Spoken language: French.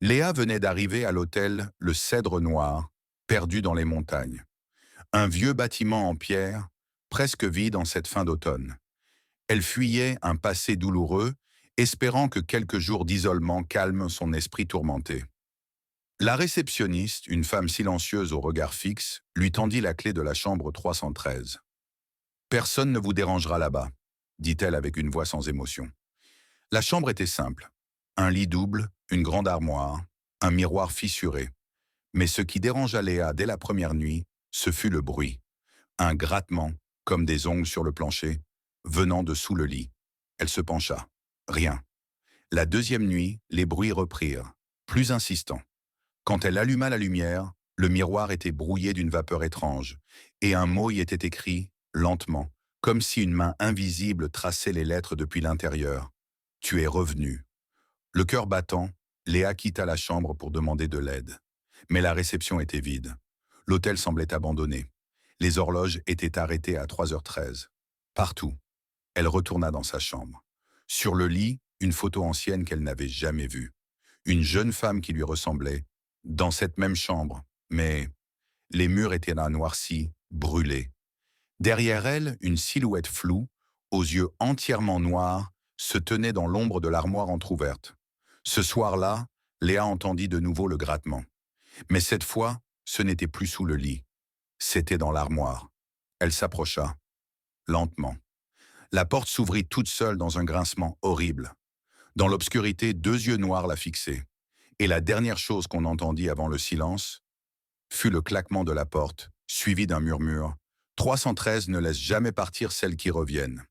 Léa venait d'arriver à l'hôtel Le Cèdre Noir, perdu dans les montagnes. Un vieux bâtiment en pierre, presque vide en cette fin d'automne. Elle fuyait un passé douloureux, espérant que quelques jours d'isolement calment son esprit tourmenté. La réceptionniste, une femme silencieuse au regard fixe, lui tendit la clé de la chambre 313. Personne ne vous dérangera là-bas, dit-elle avec une voix sans émotion. La chambre était simple. Un lit double, une grande armoire, un miroir fissuré. Mais ce qui dérangea Léa dès la première nuit, ce fut le bruit. Un grattement, comme des ongles sur le plancher, venant de sous le lit. Elle se pencha. Rien. La deuxième nuit, les bruits reprirent, plus insistants. Quand elle alluma la lumière, le miroir était brouillé d'une vapeur étrange, et un mot y était écrit, lentement, comme si une main invisible traçait les lettres depuis l'intérieur. Tu es revenu. Le cœur battant, Léa quitta la chambre pour demander de l'aide. Mais la réception était vide. L'hôtel semblait abandonné. Les horloges étaient arrêtées à 3h13. Partout. Elle retourna dans sa chambre. Sur le lit, une photo ancienne qu'elle n'avait jamais vue. Une jeune femme qui lui ressemblait, dans cette même chambre, mais les murs étaient là noircis, brûlés. Derrière elle, une silhouette floue, aux yeux entièrement noirs, se tenait dans l'ombre de l'armoire entr'ouverte. Ce soir-là, Léa entendit de nouveau le grattement. Mais cette fois, ce n'était plus sous le lit. C'était dans l'armoire. Elle s'approcha, lentement. La porte s'ouvrit toute seule dans un grincement horrible. Dans l'obscurité, deux yeux noirs la fixaient. Et la dernière chose qu'on entendit avant le silence fut le claquement de la porte, suivi d'un murmure. 313 ne laisse jamais partir celles qui reviennent.